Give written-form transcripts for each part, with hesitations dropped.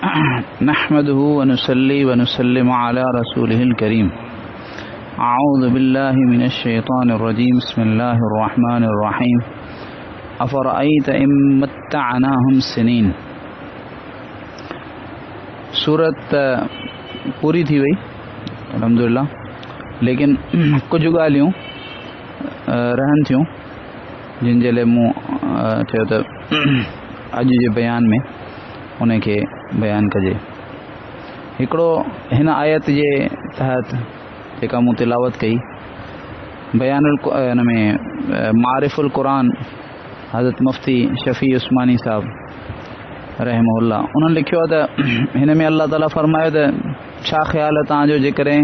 नहमदुहु व नुसल्ली व नुसल्लिमु अला रसूलिहिल करीम। अऊज़ु बिल्लाहि मिनश शैतानिर रजीम। बिस्मिल्लाहिर रहमानिर रहीम। अफ़रअयत इन मत्तअनाहुम सिनीन। सूरत पूरी थी वई अल्हम्दुलिल्लाह, लेकिन कुछ ॻाल्हियूं रहनि थियूं जिन जे लाइ मूं चयो त अॼु जे बयान में उनखे बयान कजे। हिकिड़ो हिन आयत जे तहत जेका मूं तिलावत कई, बयानुल हिन में मारिफुल क़ुरान हज़रत मुफ्ती शफ़ी उस्मानी साहब रहमहुल्लाह उन्हनि लिखियो त हिन में अल्लाह ताला फरमायो त छा ख़्याल आहे तव्हांजो जेकॾहिं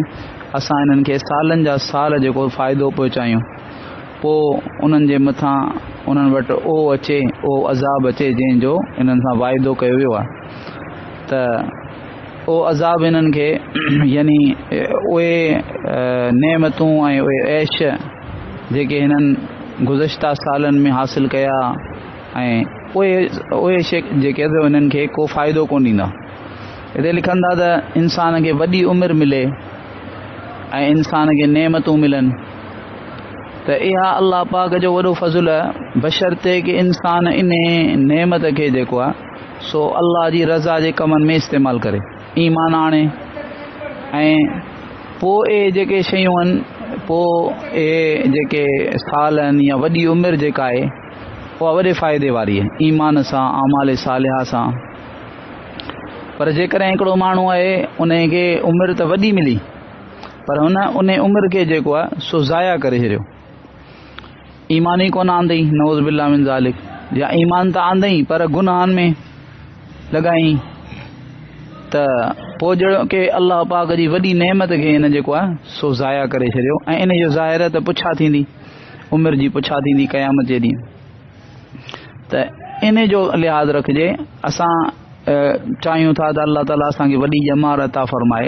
असां इन्हनि खे सालनि जा साल जेको फ़ाइदो पहुचायूं, पोइ उन्हनि जे मथां उन्हनि वटि ओ अचे, ओ अज़ाब अचे जंहिंजो इन्हनि सां वाइदो कयो वियो आहे, त ओ अज़ाब इन्हनि खे यानी उहे नेमतूं ऐं उहे ऐश जेके हिननि गुज़िश्ता सालनि में हासिल कया ऐं उहे शइ जेके हिननि खे को फ़ाइदो कोन ॾींदा। हिते लिखनि था त इंसान खे वॾी उमिरि मिले ऐं इंसान खे नेमतूं मिलनि, त इहा अल्लाह पाक जो वॾो फज़ुल आहे, बशर्ते कि इंसान इन नेमत खे जेको आहे सो अल्लाह जी रज़ा जे कमनि में इस्तेमालु करे, ईमान आणे, ऐं पोइ जेके शयूं आहिनि, पोइ इहे जेके साल आहिनि या वॾी उमिरि जेका आहे उहा वॾे फ़ाइदे वारी आहे ईमान सां, आमाल सालिहा सां। पर जेकॾहिं हिकिड़ो माण्हू आहे उनखे उमिरि त वॾी मिली, पर उन उमिरि खे जेको आहे सो ज़ाया करे छॾियो, ईमान ई कोन आंदई, नऊज़ बिल्लाह मिन ज़ालिक, या ईमान त आंदई पर गुनाहनि में लॻाई, त पोइ जहिड़ो की अल्लाह पाक जी वॾी नेमत खे हिन जेको आहे सो ज़ाया करे छॾियो। ऐं इन जो ज़ाहिर त पुछा थींदी, उमिरि जी पुछा थींदी क़यामत जे ॾींहुं। त इन जो लिहाज़ रखिजे, असां चाहियूं था त अल्लाह ताला असांखे वॾी ॼमार अता फ़रमाए,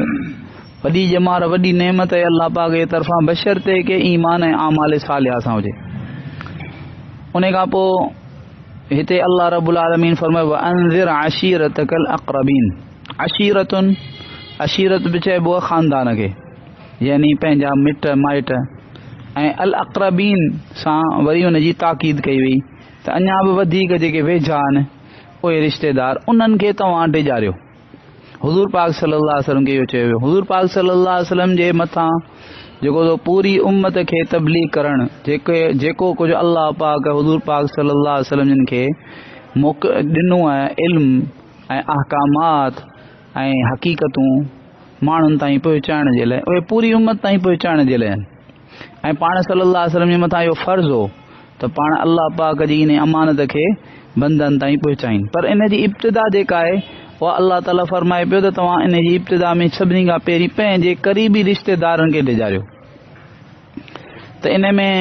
वॾी ॼमार वॾी नेमत आहे अल्लाह पाक जे तरफ़ां, बशर्ते के ईमान ऐं आमाल सालिहा सां हुजे। उन खां पोइ हिते अल्लाह रब्बुल आलमीन फ़रमायो व अंज़िर अशीरतकल अक़रबीन। अशीरतुन, अशीरत बि चइबो आहे ख़ानदान खे, यानी पंहिंजा मिट माइट, ऐं अल अक़रबीन सां वरी हुनजी ताक़ीद कई वई त अञा बि वधीक जेके वेझा आहिनि उहे रिश्तेदार, उन्हनि खे तव्हां डिॼारियो। हुज़ूर पाक सल्लल्लाहु अलैहि वसल्लम खे इहो चयो वियो। हुज़ूर पाक सल्लल्लाहु अलैहि वसल्लम जे मथां जेको पूरी उम्मत खे तबलीग करणु, जेको कुझु अल्लाह पाक हुज़ूर पाक सल्लल्लाहु अलैहि वसल्लम जिन खे ॾिनो आहे, इल्म ऐं अहकामात ऐं हक़ीक़तूं माण्हुनि ताईं पहुचाइण जे लाइ, उहे पूरी उम्मत ताईं पहुचाइण जे लाइ आहिनि। ऐं पाण सल्लल्लाहु अलैहि वसल्लम जे मथां इहो फ़र्ज़ु हो त पाण अल्लाह पाक जी इन अमानत खे बंदनि ताईं पहुचाइनि। पर इन जी इब्तिदा जेका आहे उहा अल्लाह ताला फ़रमाए पियो त तव्हां इन जी इब्तिदा में सभिनी खां पहिरीं पंहिंजे क़रीबी रिश्तेदारनि खे ॾिॼारियो। त इन में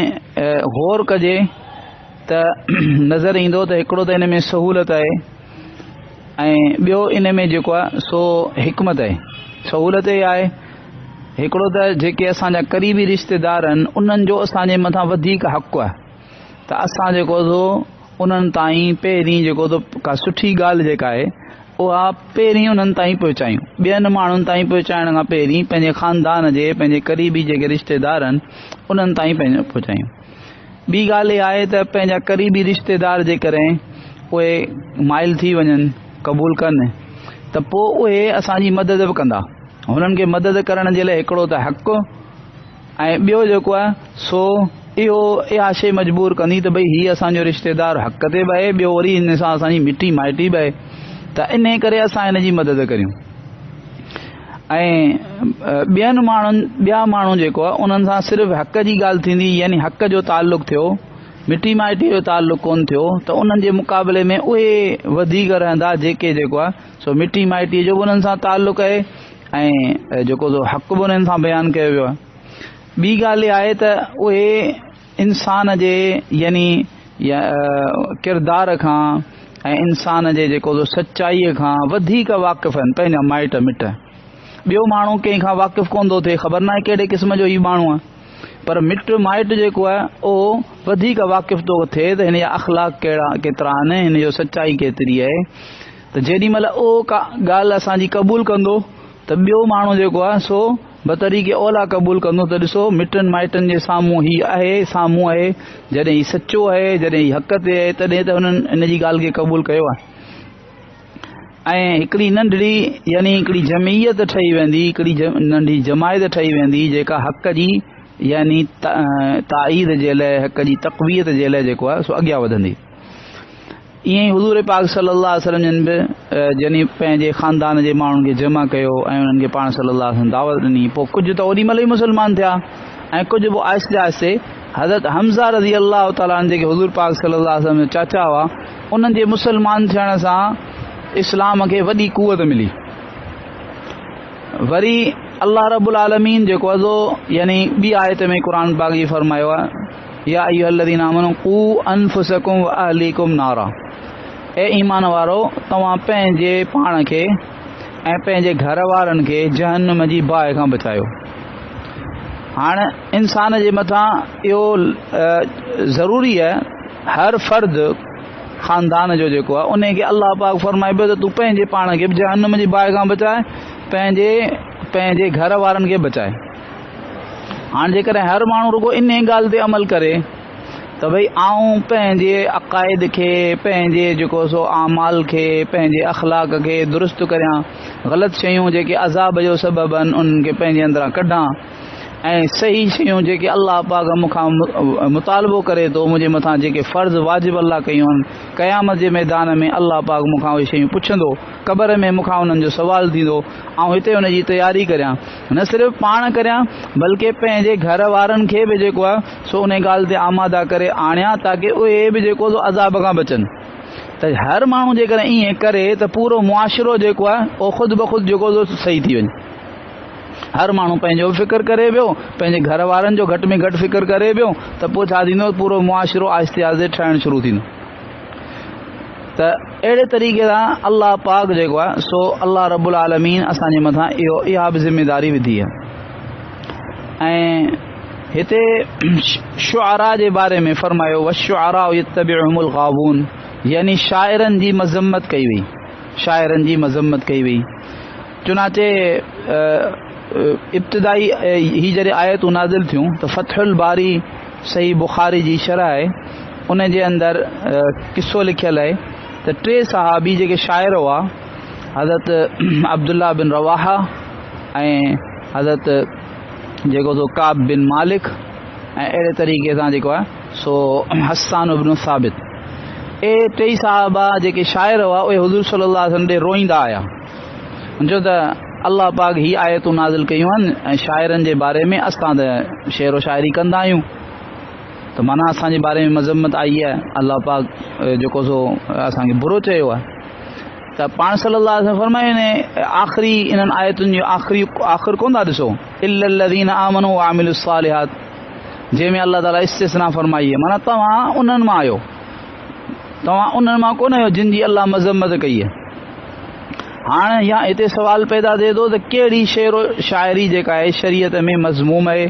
गौर कजे त नज़र ईंदो त हिकिड़ो त इन में सहूलत आहे, ऐं ॿियो इन में जेको आहे सो हिकमत आहे। सहूलत ई आहे, हिकिड़ो त जेके असांजा क़रीबी रिश्तेदार आहिनि उन्हनि जो असांजे मथां वधीक हक़ु आहे, त असां जेको सो उन्हनि ताईं पहिरीं जेको सो का सुठी ॻाल्हि जेका आहे उहा पहिरीं उन्हनि ताईं पहुचायूं, ॿियनि माण्हुनि ताईं पहुचाइण खां पहिरीं पंहिंजे ख़ानदान जे, पंहिंजे क़रीबी जेके रिश्तेदार आहिनि उन्हनि ताईं पंहिंजो पहुचायूं। ॿी ॻाल्हि इहा आहे त पंहिंजा क़रीबी रिश्तेदार जेकॾहिं उहे माइल थी वञनि, क़बूल कनि, त पोइ उहे असांजी मदद बि कंदा। हुननि खे मदद करण जे लाइ हिकिड़ो त हक़ु, ऐं ॿियो जेको आहे सो इहा शइ मजबूर कंदी त भई हीअ असांजो रिश्तेदार हक़ ते बि आहे, ॿियो वरी हिन सां असांजी मिटी माइटी बि आहे, त इन करे असां हिन जी मदद करियूं। ऐं ॿिया माण्हू जेको आहे उन्हनि सां सिर्फ़ु हक़ जी ॻाल्हि थींदी, यानी हक़ जो ताल्लुक़ थियो, मिटी माइटी जो ताल्लुक़ कोन थियो, त उन्हनि जे मुक़ाबले में उहे वधीक रहंदा जेके जेको आहे सो मिटी माइटी जो बि उन्हनि सां ताल्लुक़ आहे ऐं जेको सो हक़ बि उन्हनि सां बयानु कयो वियो आहे। ॿी ॻाल्हि इहा आहे त उहे इंसान जे यानी किरदार खां ऐं इंसान जे जेको सो सचाईअ खां वधीक वाक़िफ़ आहिनि पंहिंजा माइट मिट। ॿियो माण्हू कंहिंखां वाक़िफ़ कोन थो थिए, ख़बर न आहे कहिड़े क़िस्म जो ई माण्हू आहे, पर मिट माइट जेको आहे उहो वधीक वाक़िफ़ थो थिए त हिन जा अख़लाक़ केतिरा आहिनि, हिन जो सचाई केतिरी आहे। त त जेॾी महिल उहो का ॻाल्हि असांजी क़बूल कंदो त ॿियो माण्हू जेको आहे सो बतरीक़े ओला क़बूल कंदो त ॾिसो मिटनि माइटनि जे साम्हूं ही आहे, साम्हूं आहे, जॾहिं ही सचो आहे, जॾहिं ही हक़ ते आहे, तॾहिं त हुननि इन जी ॻाल्हि खे क़बूल कयो आहे। ऐं हिकिड़ी नंढड़ी यानी हिकिड़ी जमीयत ठही वेंदी, हिकिड़ी नंढी जमायत ठही वेंदी जेका हक़ जी यानी ताईद जे लाइ, हक़ जी तक़वीयत जे लाइ जेको आहे सो अॻियां वधंदी। ईअं ई हुज़ूर पाक सल्लल्लाहु अलैहि वसल्लम बि यानी पंहिंजे ख़ानदान जे माण्हुनि खे जमा कयो ऐं उन्हनि खे पाण सल्लल्लाहु अलैहि वसल्लम दावत ॾिनी। पोइ कुझु त ओॾी महिल ई मुस्लमान थिया ऐं कुझु पोइ आहिस्ते आहिस्ते हज़रत हमज़ा रज़ी अल्लाह ताला जेके हुज़ूर पाक सल्लल्लाहु अलैहि वसल्लम चाचा हुआ, उन्हनि जे मुस्लमान थियण सां इस्लाम खे वॾी कुवत मिली। वरी अल्लाह रब्बुल आलमीन जेको आहे यानी ॿी आयत में क़ुरान पाक जी फरमायो आहे, या अय्युहल्लज़ीना आमनू क़ू अनफुसकुम व अहलीकुम नारा, ए ईमान वारो तव्हां पंहिंजे पाण खे ऐं पंहिंजे घर वारनि खे जहन्नम जी बाहि खां बचायो। हाणे इंसान जे मथां इहो ज़रूरी आहे, हर फ़र्द ख़ानदान जो जेको आहे उन खे अल्लाह पाक फरमाए पियो त तूं पंहिंजे पाण खे जहन्नम जी बाहि खां बचाए, पंहिंजे घर वारनि खे बचाए। हाणे जेकॾहिं हर माण्हू रुगो इन ॻाल्हि ते अमल करे त भई आऊं पंहिंजे अक़ाइद खे, पंहिंजे जेको सो आमाल खे, पंहिंजे अख़लाक खे दुरुस्त करियां, ग़लति शयूं जेके अज़ाब जो सबबु आहिनि उन्हनि खे पंहिंजे अंदरां कढां ऐं सही शयूं जेके अल्लाह पाक मूंखां मुतालबो करे थो, मुंहिंजे मथां जेके फ़र्ज़ वाजिब अल्लाह कयूं आहिनि, क़यामत जे मैदान में अल्लाह पाक मूंखां उहे शयूं पुछंदो, क़बर में मूंखां उन्हनि जो सुवालु थींदो, ऐं हिते उनजी तयारी करियां, न सिर्फ़ु पाण करियां बल्कि पंहिंजे घर वारनि खे बि जेको आहे सो उन ॻाल्हि ते आमादा करे आणियां ताकी उहे बि जेको सो अज़ाब खां बचनि। त हर माण्हू जेकॾहिं ईअं करे त पूरो मुआशिरो जेको आहे उहो ख़ुदि ब ख़ुदि जेको सही थी वञे। हर माण्हू पंहिंजो फ़िक्र करे पियो, पंहिंजे घर वारनि जो घटि में घटि फ़िक्र करे पियो त पोइ छा थींदो, पूरो मुआशिरो आहिस्ते आहिस्ते ठहणु शुरू थींदो। त अहिड़े तरीक़े सां अल्लाह पाक जेको आहे सो अल्लाह रब्बुल आलमीन असांजे मथां इहा बि ज़िम्मेदारी विधी आहे। ऐं हिते शुआरा जे बारे में फरमायो, वश्शुआरा यत्तबिउहुमुल गावून, यानी शाइरनि जी मज़म्मत कई वई, शाइरनि जी मज़म्मत कई वई। चुनाचे इब्तिदाई ही जॾहिं आयतूं नाज़िल थियूं त फ़तहुल बारी सही बुखारी जी शरह आहे, उन जे अंदरि किस्सो लिखियलु आहे त 3 सहाबी जेके शाइर हुआ, हज़रत अब्दुल्ला बिन रवाहा ऐं हज़रत जेको सो काब बिन मालिक ऐं अहिड़े तरीक़े सां जेको आहे सो हस्सान इब्न साबित, ए 3 सहाबा जेके शाइर हुआ उहे हुज़ूर सल्लल्लाहु अलैहि वसल्लम ॾे रोईंदा आया, जो त अल्लाह पाक ही आयतूं नाज़िल कयूं आहिनि ऐं शाइरनि जे बारे में असां त शेर व शाइरी कंदा आहियूं, त माना असांजे बारे में मज़म्मत आई आहे, अल्लाह पाक जेको सो असांखे बुरो चयो आहे। त पाण सल्लल्लाहु अलैहि वसल्लम फरमायो ने आख़िरी इन्हनि आयतुनि जो आख़िर कोन था ॾिसो, इल्लल्लज़ीना आमनू व अमिलुस सालिहात, जंहिंमें अल्लाह ताला इस्तिस्ना फरमाई आहे, माना तव्हां उन्हनि मां आहियो, तव्हां उन्हनि मां कोन आहियो जिन जी अल्लाह मज़म्मत कई आहे। हाणे या हिते सवाल पैदा थिए थो त कहिड़ी शेर व शाइरी जेका आहे शरीयत में मज़मूम आहे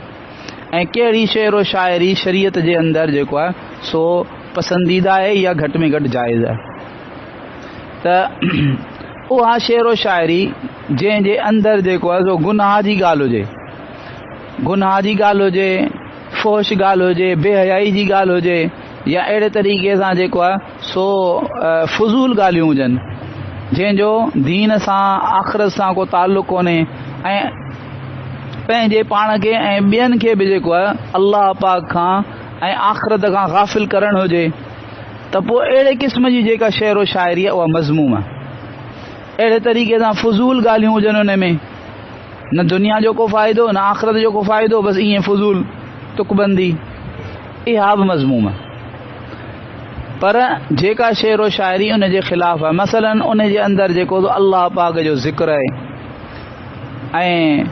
ऐं कहिड़ी शेर व शाइरी शरीयत जे अंदरि जेको आहे सो पसंदीदा आहे या घटि में घटि जाइज़ आहे। त उहा शेर व शाइरी जंहिंजे अंदरि जेको आहे सो गुनाह जी ॻाल्हि हुजे, गुनाह जी ॻाल्हि हुजे, फ़ोश ॻाल्हि हुजे, बेहयाई जी ॻाल्हि हुजे, या अहिड़े तरीक़े सां जेको आहे सो फज़ूल ॻाल्हियूं हुजनि, जंहिंजो दीन सां आख़िरत सां को ताल्लुक़ कोन्हे ऐं पंहिंजे पाण खे ऐं ॿियनि खे बि जेको आहे अल्लाह पाक खां ऐं आख़िरत खां गाफ़िल करणु हुजे, त पोइ अहिड़े क़िस्म जी जेका शेर व शाइरी आहे उहा मज़मूम आहे। अहिड़े तरीक़े सां फज़ूल ॻाल्हियूं हुजनि हुन में, न दुनिया जो को फ़ाइदो न आख़िरत जो को फ़ाइदो, बसि ईअं फज़ूल तुकबंदी, इहा बि मज़मूम आहे। पर जेका शेर व शाइरी उन जे ख़िलाफ़ आहे, मसलन उन जे अंदरि जेको अल्लाह पाक जो ज़िक्र आहे ऐं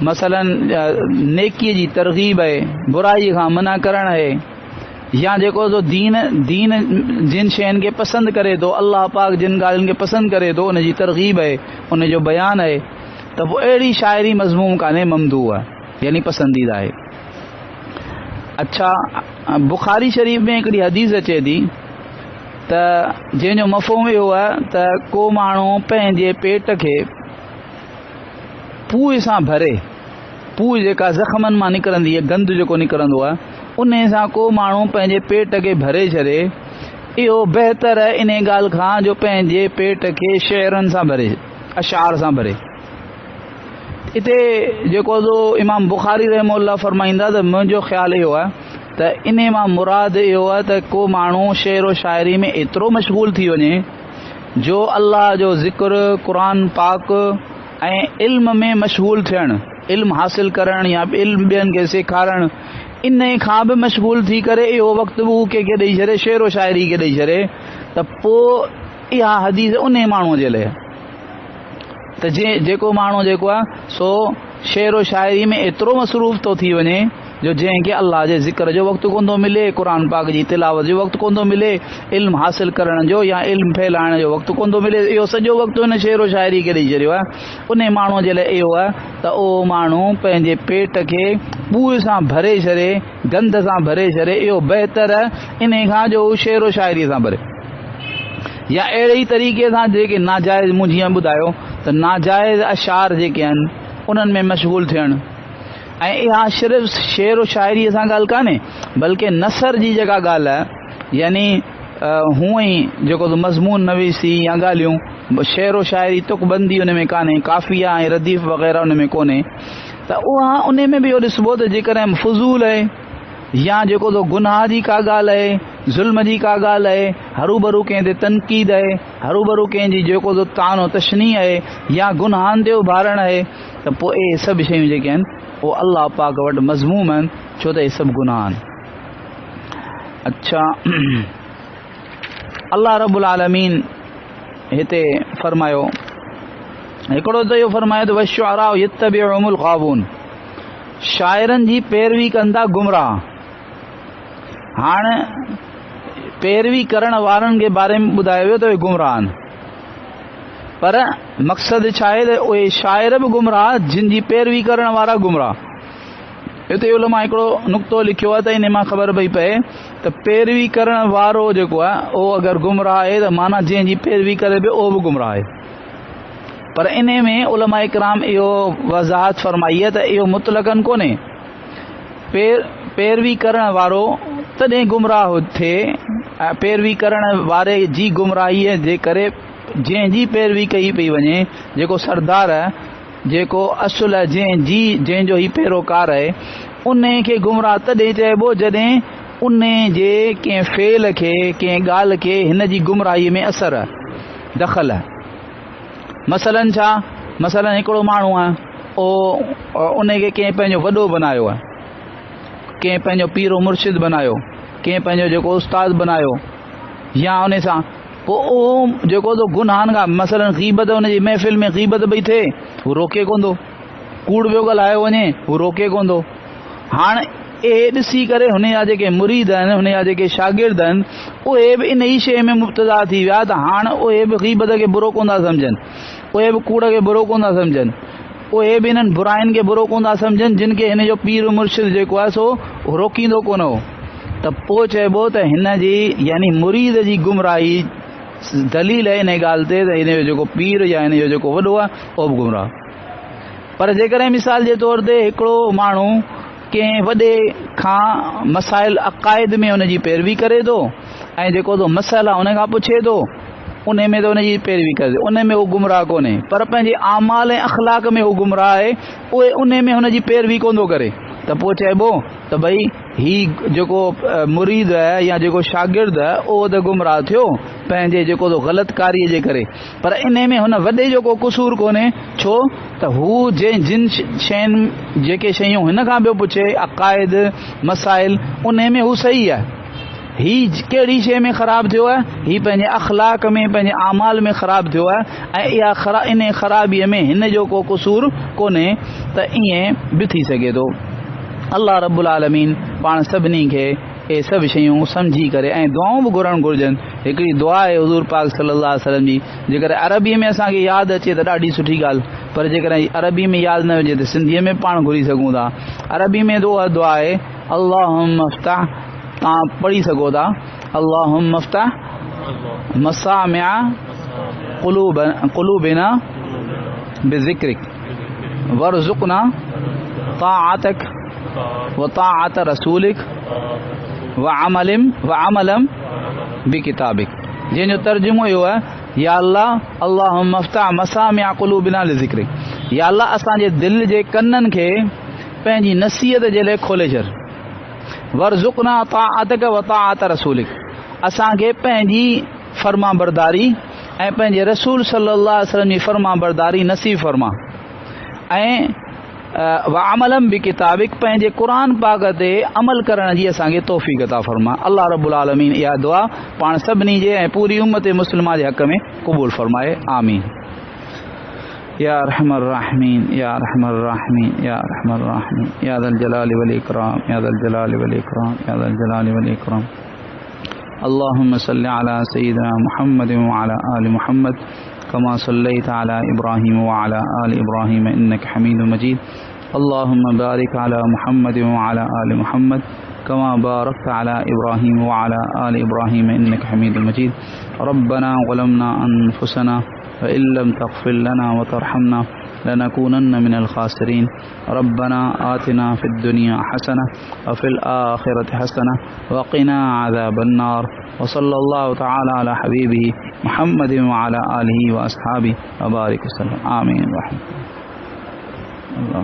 मसलन नेकीअ जी तरग़ीब आहे, बुराई खां मना करणु आहे, या जेको दीन जिन शयुनि खे पसंदि करे थो, अल्लाह पाक जिन ॻाल्हियुनि खे पसंदि करे थो उन जी तरग़ीब आहे, उन जो बयानु आहे, त पोइ अहिड़ी शाइरी मज़मूम कान्हे, ममदू आहे, यानी पसंदीदा आहे। अच्छा, बुखारी शरीफ़ में हिकिड़ी हदीस अचे थी त जंहिंजो मफ़हूम इहो आहे त को माण्हू पंहिंजे पेट खे पूए सां भरे, पूए जेका ज़ख़्मनि मां निकिरंदी आहे, गंद जेको निकिरंदो आहे, उन सां को माण्हू पंहिंजे पेट खे भरे छॾे, इहो बहितर आहे इन ॻाल्हि खां जो पंहिंजे पेट खे शेरनि सां भरे, अशार सां भरे। हिते जेको इमाम बुखारी रहमहुल्लाह फरमाईंदा त मुंहिंजो ख़्यालु इहो आहे त इन मां मुराद इहो आहे त को माण्हू शेर व शाइरी में एतिरो मशगूल थी वञे जो अल्लाह जो ज़िक्र, क़ुरान पाक ऐं इल्म में मशगूल थियणु, इल्म हासिल करणु या इल्म ॿियनि खे सेखारणु, इन खां बि मशगूल थी करे इहो वक़्तु बि कंहिंखे ॾेई छॾे, शेर व शाइरी खे ॾेई छॾे, त पोइ इहा हदीस उन माण्हूअ जे लाइ त जेको माण्हू जेको आहे सो शेर व शाइरी में एतिरो मसरूफ़ थो थी वञे जो जंहिंखे अल्लाह जे ज़िक्र जो वक़्तु कोन थो मिले, क़ुरान पाक जी तिलावत जो वक़्तु कोन थो मिले, इल्म हासिल करण जो या इल्म फैलाइण जो वक़्तु कोन थो मिले, इहो सॼो वक़्तु हुन शेर व शाइरी खे ॾेई छॾियो आहे। उन माण्हूअ जे लाइ इहो आहे त उहो माण्हू पंहिंजे पेट खे ॿूअ सां भरे छॾे, गंद सां भरे छॾे, इहो बहितर आहे इन खां जो शेर व शाइरी सां भरे। या अहिड़े ई तरीक़े सां जेके नाजाइज़, मूं जीअं ॿुधायो त नाजाइज़ अशार जेके आहिनि उन्हनि में मशगूल थियणु, ऐं इहा सिर्फ़ु शेर व शाइरीअ सां ॻाल्हि कान्हे बल्कि नसर जी जेका ॻाल्हि आहे, यानी हूअं ई जेको मज़मून नवीसी या ॻाल्हियूं, शेर व शाइरी तुकबंदी उन में कान्हे, काफ़िया ऐं रदीफ़ वग़ैरह उन में कोन्हे, त उहा उन में बि इहो ॾिसबो त जेकॾहिं फज़ूल आहे या जेको गुनाह जी का ॻाल्हि आहे, ज़ुल्म जी का ॻाल्हि आहे, हरू कंहिं ते तनक़ीद आहे, हरू कंहिंजी जेको तानो तशनी आहे या गुनाहनि ते उभारणु आहे, त पोइ इहे सभु शयूं जेके आहिनि उहे अल्लाह पाक वटि मज़मूम आहिनि, छो त इहे सभु गुनाह आहिनि। अच्छा, अल्लाह रब्बुल आलमीन हिते फरमायो, हिकिड़ो त इहो फरमायो त वश्शुअरा यत्तबिउहुमुल गावून, शाइरनि जी पैरवी कंदा गुमराह। हाणे पैरवी करण वारनि के बारे में ॿुधायो वियो त उहे गुमराह आहिनि, पर मक़सदु छा आहे त उहे शाइर बि गुमराह, जिन जी पैरवी करण वारा गुमराह। हिते उलमा हिकिड़ो नुक़्तो लिखियो आहे त इन मां ख़बर पई पए त पैरवी करण वारो जेको आहे उहो अगरि गुमराह आहे त माना जंहिंजी पैरवी करे पियो उहो बि गुमराह आहे। पर इन में उलमा इकराम इहो वज़ाहत फरमाई आहे त इहो मुतलक़न कोन्हे, पैरवी करण वारो तॾहिं गुमराह थिए, पैरवी करण वारे जी गुमराहीअ जे करे जंहिंजी पैरवी कई पई वञे, जेको सरदार आहे, जेको असुल आहे, जंहिंजो ही पैरोकार आहे, उन खे गुमराह तॾहिं चइबो जॾहिं उन जे कंहिं फेल खे, कंहिं ॻाल्हि खे हिन जी गुमराहीअ में असर आहे, दख़ल आहे। मसलन छा, मसलन हिकिड़ो माण्हू आहे, उन खे कंहिं पंहिंजो वॾो बनायो आहे, कंहिं पंहिंजो पीरो मुर्शिद बनायो, कंहिं पंहिंजो जेको उस्ताद बनायो, या उन सां पोइ उहो जेको गुनाहनि खां, मसलन ग़ीबत, उनजी महफ़िल में ग़ीबत पई थिए, हू रोके कोन थो, कूड़ पियो ॻाल्हायो वञे, हू रोके कोन थो। हाणे इहे ॾिसी करे हुन जा जेके मुरीद आहिनि, हुन जा जेके शागिर्द आहिनि, उहे बि इन ई शइ में मुब्तला थी विया, त हाणे उहे बि ग़ीबत खे बुरो कोन था सम्झनि, उहे बि कूड़ खे बुरो कोन था सम्झनि, उहे बि इन्हनि बुराइनि खे बुरो कोन था सम्झनि, जिन खे हिन जो पीर मुर्शिद जेको आहे सो रोकींदो कोन हो। त पोइ चइबो त हिन जी यानी मुरीद जी गुमराही दलील आहे इन ॻाल्हि ते त हिन जो जेको पीर या हिन जो जेको वॾो आहे उहो बि गुमराह। पर जेकॾहिं मिसाल जे तौर ते हिकिड़ो माण्हू कंहिं वॾे खां मसाइल अक़ाइद में उनजी पैरवी करे थो, ऐं जेको मसइला उन खां पुछे थो, उन में त उनजी पैरवी करे, उन में उहो गुमराह कोन्हे, पर पंहिंजे आमाल ऐं अख़लाक में उहो गुमराह आहे, उहे उन में हुनजी पैरवी कोन थो करे, त पोइ चइबो त भई ही जेको मुरीद आहे या जेको शागिर्द आहे उहो त गुमराह थियो पंहिंजे जेको ग़लति कारीअ जे करे, पर इन में हुन वॾे जो को क़सूर कोन्हे, छो त हू जिन शयुनि जेके शयूं हिन खां ॿियो पुछे, अक़ाइद मसाइल, उन में हू सही आहे। ही कहिड़ी शइ में ख़राबु थियो आहे, ही पंहिंजे अख़लाक में, पंहिंजे आमाल में ख़राबु थियो आहे, ऐं इहा इन ख़राबीअ में हिन जो को क़सूर कोन्हे, त ईअं बि थी सघे थो। अल्लाह रब्बुल आलमीन पाण सभिनी खे इहे सभु शयूं सम्झी करे ऐं दुआऊं बि घुरणु घुरिजनि। हिकिड़ी दुआ आहे हुज़ूर पाक सल्लल्लाहु अलैहि वसल्लम जी, जेकॾहिं अरबीअ में असांखे यादि अचे त ॾाढी सुठी ॻाल्हि, पर जेकॾहिं अरबी में यादि न हुजे त सिंधीअ में पाण घुरी सघूं था। अरबी में दुआ आहे अल्लाहुम्मा अफ्ताह, तव्हां पढ़ी सघो था, अल्लाहुम्मा अफ्ताह मसामिअ क़ुलूबिना बिज़िक्रिक वरज़ुक़ना ताअतक व ताअत रसूलिक व अमलम बिकिताबिक। जंहिंजो तर्जुमो इहो आहे, या अल्लाह अल्लाहुम्मा अफ़्तह मसामिअ क़ुलूबिना लिज़िक्रिक, या अल्लाह असांजे दिलि जे कननि खे पंहिंजी नसीहत जे लाइ खोले छॾ। वरज़ुक़ना ताअतक व ताअत रसूलिक, असांखे पंहिंजी फर्मा बरदारी ऐं पंहिंजे रसूल सल्लल्लाहु अलैहि वसल्लम जी फर्मा बरदारी नसीब फरमा। ऐं व अमलम बि किताबिक, पंहिंजे क़ुरान पाक ते अमल करण जी असांखे तौफ़ीक़ अता फरमा। अल्लाह रब्बुल आलमीन इहा दुआ पाण सभिनी जे ऐं पूरी उम्मत मुस्लिमा जे हक़ में क़बूल फरमाए। आमीन। या अरहमर राहिमीन, या अरहमर राहिमीन, या अरहमर राहिमीन, या ज़ल जलाली वल इकराम, या ज़ल जलाली वल इकराम, या ज़ल जलाली वल इकराम। अल्लाहुम्मा सल्लि अला सय्यिदिना मुहम्मद व अला आलि मुहम्मद कमा सल्लैत अला इब्राहीम व अला आलि इब्राहीम इन्नका हमीदुम मजीद। अल्लाहुम्मा बारिक अला मुहम्मद व अला आलि मुहम्मद कमा बारकत अला इब्राहीम व अला आलि इब्राहीम इन्नका हमीदुम मजीद। रब्बना ज़लमना अनफुसना व इल्लम तग़फिर लना व तरहमना लनकूनन्न मिनल खासिरीन। रब्बना आतिना फिद दुनिया हसना व फिल आखिरति हसना व क़िना अज़ाबन्नार। व सल्लल्लाहु तआला अला हबीबिही मुहम्मद व अला आलिहि व अस्हाबिहि व बारिक वसल्लम। आमीन। अल्लाह